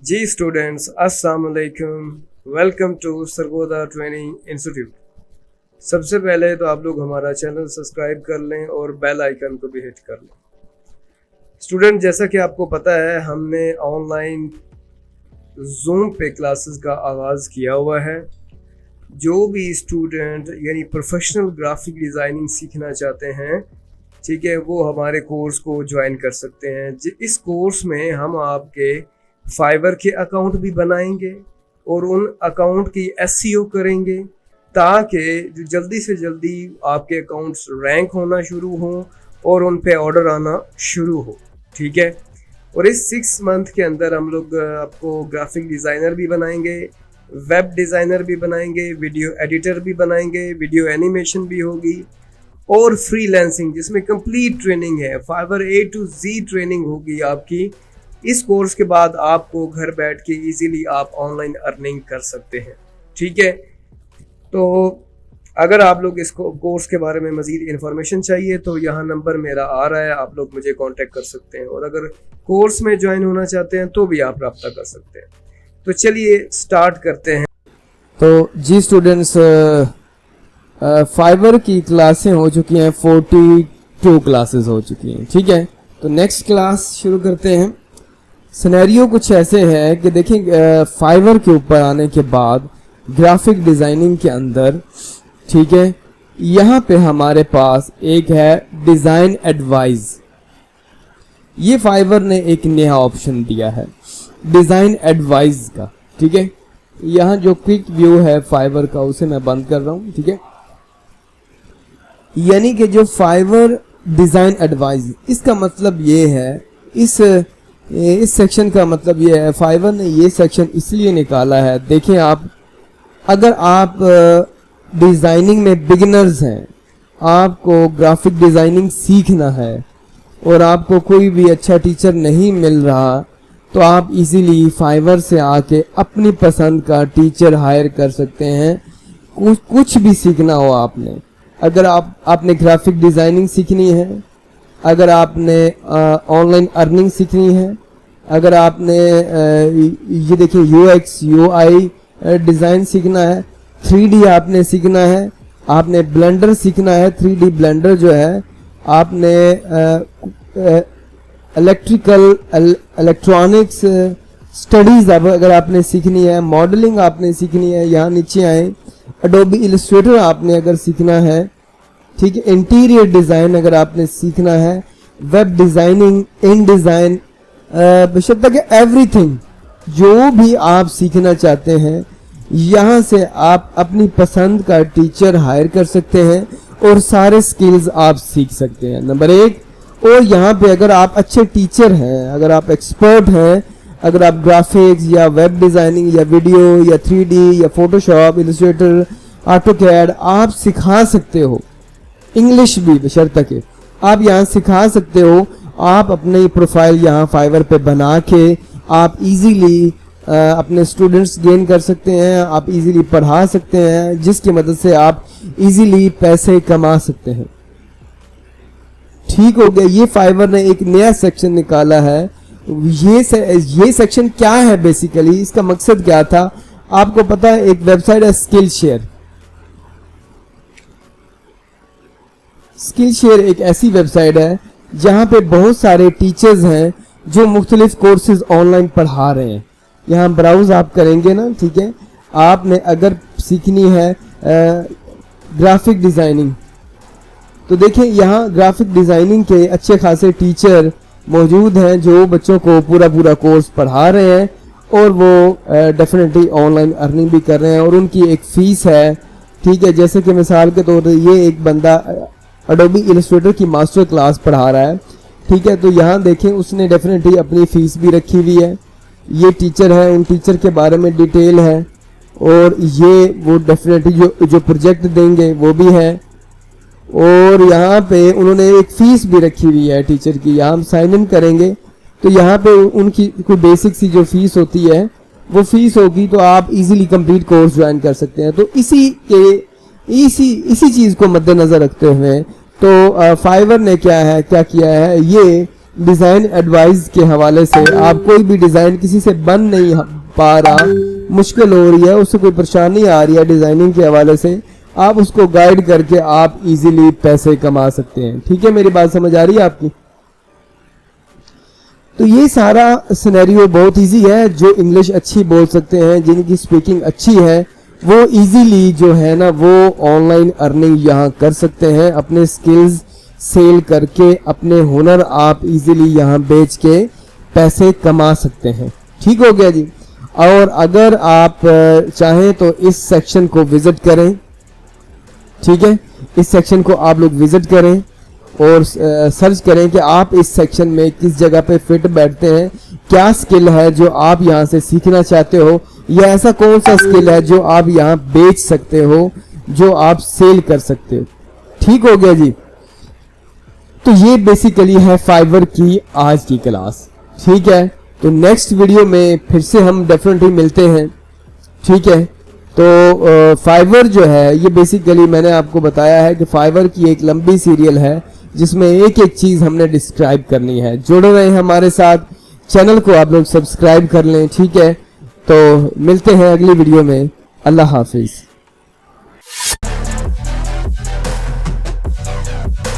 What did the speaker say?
जी students, अस्सलाम वालेकुम। Welcome to Sargodha training institute. सबसे पहले तो आप लोग हमारा चैनल सब्सक्राइब कर लें और बेल आइकन को भी हिट कर लें। स्टूडेंट, जैसा कि आपको पता है, हमने ऑनलाइन जूम पे क्लासेस का आगाज़ किया हुआ है। जो भी स्टूडेंट यानी प्रोफेशनल ग्राफिक डिज़ाइनिंग सीखना चाहते हैं, ठीक है, वो हमारे कोर्स को ज्वाइन कर सकते हैं। इस कोर्स में हम आपके फाइवर के अकाउंट भी बनाएंगे और उन अकाउंट की एसईओ करेंगे ताकि जो जल्दी से जल्दी आपके अकाउंट्स रैंक होना शुरू हों और उन पे ऑर्डर आना शुरू हो, ठीक है। और इस 6 मंथ के अंदर हम लोग आपको ग्राफिक डिज़ाइनर भी बनाएंगे, वेब डिज़ाइनर भी बनाएंगे, वीडियो एडिटर भी बनाएंगे, वीडियो एनिमेशन भी होगी और फ्रीलांसिंग जिसमें कंप्लीट ट्रेनिंग है। Fiverr A to Z training होगी आपकी। इस कोर्स के बाद आपको घर बैठ के इजीली आप ऑनलाइन अर्निंग कर सकते हैं, ठीक है। तो अगर आप लोग इस कोर्स के बारे में मज़ीद इन्फॉर्मेशन चाहिए तो यहाँ नंबर मेरा आ रहा है, आप लोग मुझे कांटेक्ट कर सकते हैं। और अगर कोर्स में ज्वाइन होना चाहते हैं तो भी आप रब्ता कर सकते हैं। तो चलिए स्टार्ट करते हैं। तो जी स्टूडेंट्स, फाइवर की क्लासें हो चुकी हैं, 42 क्लासेस हो चुकी हैं, ठीक है। तो नेक्स्ट क्लास शुरू करते हैं। सिनेरियो कुछ ऐसे है कि देखिए, फाइवर के ऊपर आने के बाद ग्राफिक डिज़ाइनिंग के अंदर, ठीक है, यहाँ पे हमारे पास एक है डिज़ाइन एडवाइस। ये फाइवर ने एक नया ऑप्शन दिया है डिज़ाइन एडवाइस का, ठीक है। यहाँ जो क्विक व्यू है फाइवर का उसे मैं बंद कर रहा हूँ, ठीक है। यानी कि जो फाइवर डिज़ाइन एडवाइस, इसका मतलब ये है, इस सेक्शन का मतलब ये है, फाइवर ने ये सेक्शन इसलिए निकाला है। देखें आप, अगर आप डिज़ाइनिंग में बिगिनर्स हैं, आपको ग्राफिक डिज़ाइनिंग सीखना है और आपको कोई भी अच्छा टीचर नहीं मिल रहा, तो आप इजीली फाइवर से आके अपनी पसंद का टीचर हायर कर सकते हैं। कुछ भी सीखना हो आपने, अगर आपने ग्राफिक डिज़ाइनिंग सीखनी है, अगर आपने ऑनलाइन अर्निंग सीखनी है, अगर आपने ये देखिए UX UI डिज़ाइन सीखना है, 3D आपने सीखना है, आपने ब्लेंडर सीखना है, 3D ब्लेंडर जो है, आपने इलेक्ट्रॉनिक्स स्टडीज़ अगर आपने सीखनी है, मॉडलिंग आपने सीखनी है, यहाँ नीचे आए, एडोबी इलस्ट्रेटर आपने अगर सीखना है, ठीक है, इंटीरियर डिज़ाइन अगर आपने सीखना है, वेब डिज़ाइनिंग, इन डिज़ाइन, बशर्ते कि एवरीथिंग जो भी आप सीखना चाहते हैं, यहाँ से आप अपनी पसंद का टीचर हायर कर सकते हैं और सारे स्किल्स आप सीख सकते हैं, नंबर 1। और यहाँ पे अगर आप अच्छे टीचर हैं, अगर आप एक्सपर्ट हैं, अगर आप ग्राफिक्स या वेब डिज़ाइनिंग या वीडियो या 3D या फोटोशॉप, इलस्ट्रेटर, ऑटोकैड आप सिखा सकते हो, इंग्लिश भी बशर्ते कि आप यहाँ सिखा सकते हो। आप अपनी प्रोफाइल यहाँ फाइवर पे बना के आप इजीली अपने स्टूडेंट्स गेन कर सकते हैं, आप इजीली पढ़ा सकते हैं, जिसकी मदद से आप इजीली पैसे कमा सकते हैं, ठीक हो गया। ये फाइवर ने एक नया सेक्शन निकाला है। ये सेक्शन क्या है बेसिकली, इसका मकसद क्या था आपको पता है। एक वेबसाइट है स्किल शेयर एक ऐसी वेबसाइट है जहां पे बहुत सारे टीचर्स हैं जो मुख्तलिफ कोर्सेज ऑनलाइन पढ़ा रहे हैं। यहाँ ब्राउज आप करेंगे ना, ठीक है, आपने अगर सीखनी है ग्राफिक डिज़ाइनिंग, तो देखिए यहाँ ग्राफिक डिज़ाइनिंग के अच्छे खासे टीचर मौजूद हैं जो बच्चों को पूरा कोर्स पढ़ा रहे हैं और वो डेफिनेटली ऑनलाइन अर्निंग भी कर रहे हैं और उनकी एक फ़ीस है, ठीक है। जैसे कि मिसाल के तौर पर ये एक बंदा एडोबी इलस्ट्रेटर की मास्टर क्लास पढ़ा रहा है, ठीक है। तो यहाँ देखें उसने डेफिनेटली अपनी फ़ीस भी रखी हुई है। ये टीचर है, उन टीचर के बारे में डिटेल है और ये वो डेफिनेटली जो प्रोजेक्ट देंगे वो भी है। और यहाँ पे उन्होंने एक फ़ीस भी रखी हुई है टीचर की। यहाँ हम साइन इन करेंगे तो यहाँ पे उनकी कोई बेसिक सी जो फ़ीस होती है वो फ़ीस होगी, तो आप इजीली कंप्लीट कोर्स ज्वाइन कर सकते हैं। तो इसी चीज़ को मद्देनज़र रखते हुए तो फाइवर ने क्या किया है, ये डिज़ाइन एडवाइस के हवाले से, आप कोई भी डिज़ाइन किसी से बन नहीं पा रहा, मुश्किल हो रही है, उससे कोई परेशानी आ रही है डिज़ाइनिंग के हवाले से, आप उसको गाइड करके आप इजीली पैसे कमा सकते हैं। ठीक है, मेरी बात समझ आ रही है आपकी? तो ये सारा सिनेरियो बहुत इजी है। जो इंग्लिश अच्छी बोल सकते हैं, जिनकी स्पीकिंग अच्छी है, वो इजीली जो है ना वो ऑनलाइन अर्निंग यहाँ कर सकते हैं। अपने स्किल्स सेल करके अपने हुनर आप इजीली यहाँ बेच के पैसे कमा सकते हैं। ठीक हो गया जी। और अगर आप चाहें तो इस सेक्शन को विजिट करें। ठीक है, इस सेक्शन को आप लोग विजिट करें और सर्च करें कि आप इस सेक्शन में किस जगह पे फिट बैठते हैं, क्या स्किल है जो आप यहाँ से सीखना चाहते हो, या ऐसा कौन सा स्किल है जो आप यहाँ बेच सकते हो, जो आप सेल कर सकते हो। ठीक हो गया जी। तो ये बेसिकली है फाइवर की आज की क्लास। ठीक है, तो नेक्स्ट वीडियो में फिर से हम डेफिनेटली मिलते हैं। ठीक है, तो फाइवर जो है ये बेसिकली मैंने आपको बताया है कि फाइवर की एक लंबी सीरियल है जिसमें एक एक चीज़ हमने डिस्क्राइब करनी है। जुड़े रहे हमारे साथ, चैनल को आप लोग सब्सक्राइब कर लें। ठीक है, तो मिलते हैं अगली वीडियो में। अल्लाह हाफिज़।